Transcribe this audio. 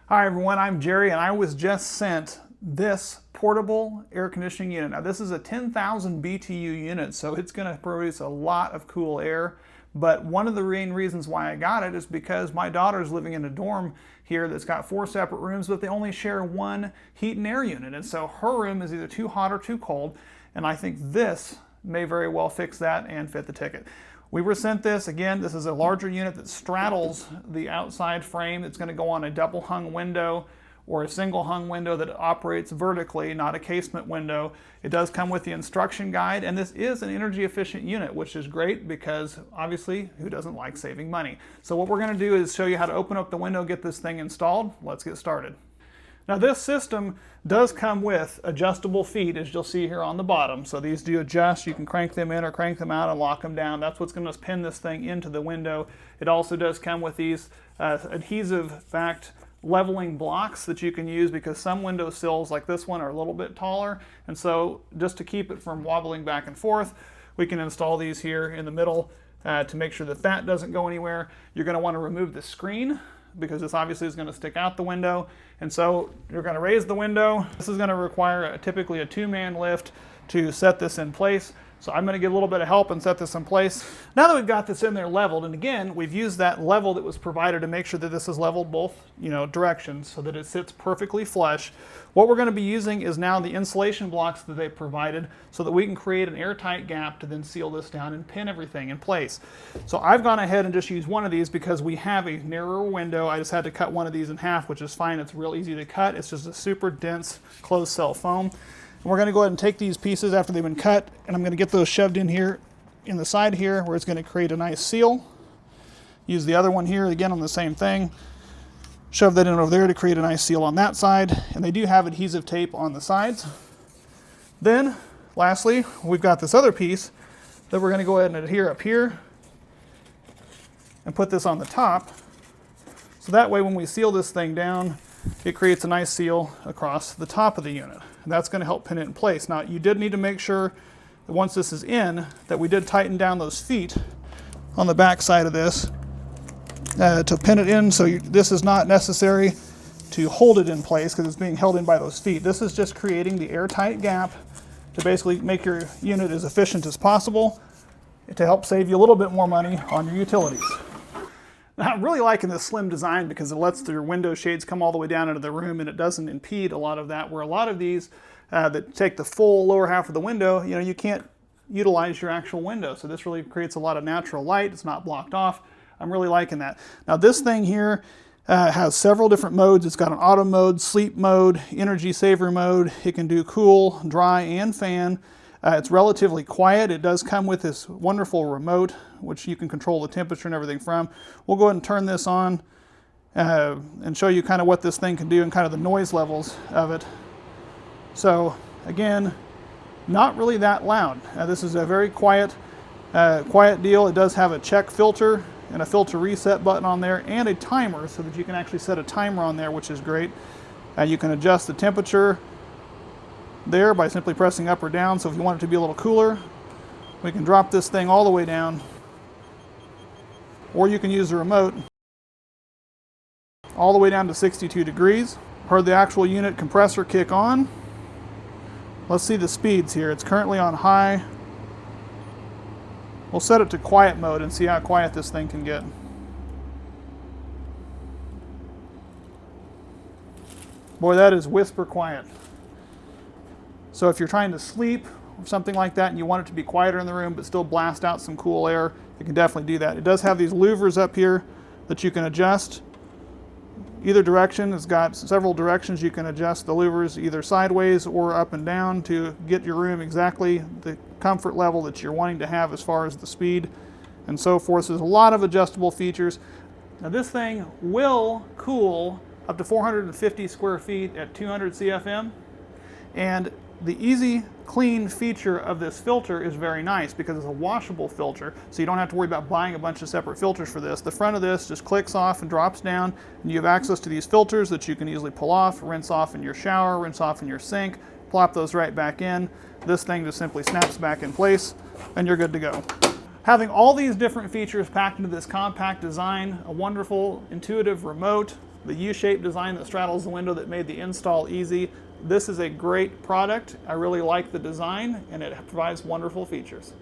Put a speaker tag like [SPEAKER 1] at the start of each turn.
[SPEAKER 1] Hi everyone, I'm Jerry and I was just sent this portable air conditioning unit. Now this is a 10,000 BTU unit, so it's going to produce a lot of cool air. But one of the main reasons why I got it is because my daughter's living in a dorm here that's got 4 separate rooms, but they only share one heat and air unit. And so her room is either too hot or too cold. And I think this may very well fix that and fit the ticket. We were sent this. Again, this is a larger unit that straddles the outside frame. It's going to go on a double hung window or a single hung window that operates vertically, not a casement window. It does come with the instruction guide, and this is an energy efficient unit, which is great because obviously who doesn't like saving money? So what we're going to do is show you how to open up the window, get this thing installed. Let's get started. Now this system does come with adjustable feet, as you'll see here on the bottom. So these do adjust. You can crank them in or crank them out and lock them down. That's what's going to pin this thing into the window. It also does come with these adhesive-backed leveling blocks that you can use because some window sills like this one are a little bit taller. And so just to keep it from wobbling back and forth, we can install these here in the middle to make sure that that doesn't go anywhere. You're going to want to remove the screen because this obviously is going to stick out the window. And so you're going to raise the window. This is going to require typically a 2-man lift to set this in place. So I'm going to get a little bit of help and set this in place. Now that we've got this in there leveled, and again, we've used that level that was provided to make sure that this is leveled both, directions so that it sits perfectly flush. What we're going to be using is now the insulation blocks that they provided so that we can create an airtight gap to then seal this down and pin everything in place. So I've gone ahead and just used one of these because we have a narrower window. I just had to cut one of these in half, which is fine. It's real easy to cut. It's just a super dense closed cell foam. And we're going to go ahead and take these pieces after they've been cut, and I'm going to get those shoved in here in the side here where it's going to create a nice seal. Use the other one here again on the same thing. Shove that in over there to create a nice seal on that side, and they do have adhesive tape on the sides. Then, lastly, we've got this other piece that we're going to go ahead and adhere up here and put this on the top. So that way when we seal this thing down, it creates a nice seal across the top of the unit. And that's going to help pin it in place. Now, you did need to make sure that once this is in, that we did tighten down those feet on the back side of this to pin it in. So this is not necessary to hold it in place because it's being held in by those feet. This is just creating the airtight gap to basically make your unit as efficient as possible to help save you a little bit more money on your utilities. Now, I'm really liking this slim design because it lets your window shades come all the way down into the room and it doesn't impede a lot of that, where a lot of these that take the full lower half of the window, you can't utilize your actual window. So this really creates a lot of natural light. It's not blocked off. I'm really liking that. Now this thing here has several different modes. It's got an auto mode, sleep mode, energy saver mode. It can do cool, dry, and fan. It's relatively quiet. It does come with this wonderful remote, which you can control the temperature and everything from. We'll go ahead and turn this on and show you kind of what this thing can do and kind of the noise levels of it. So again, not really that loud. This is a very quiet deal. It does have a check filter and a filter reset button on there and a timer so that you can actually set a timer on there, which is great. You can adjust the temperature there by simply pressing up or down. So if you want it to be a little cooler, we can drop this thing all the way down, or you can use the remote all the way down to 62 degrees. Heard the actual unit compressor kick on. Let's see the speeds here. It's currently on high. We'll set it to quiet mode and see how quiet this thing can get. Boy, that is whisper quiet. So if you're trying to sleep or something like that and you want it to be quieter in the room but still blast out some cool air, you can definitely do that. It does have these louvers up here that you can adjust either direction. It's got several directions you can adjust the louvers either sideways or up and down to get your room exactly the comfort level that you're wanting to have as far as the speed and so forth. So there's a lot of adjustable features. Now this thing will cool up to 450 square feet at 200 CFM, and the easy clean feature of this filter is very nice because it's a washable filter, so you don't have to worry about buying a bunch of separate filters for this. The front of this just clicks off and drops down, and you have access to these filters that you can easily pull off, rinse off in your shower, rinse off in your sink, plop those right back in. This thing just simply snaps back in place, and you're good to go. Having all these different features packed into this compact design, a wonderful intuitive remote, the U-shaped design that straddles the window that made the install easy. This is a great product. I really like the design, and it provides wonderful features.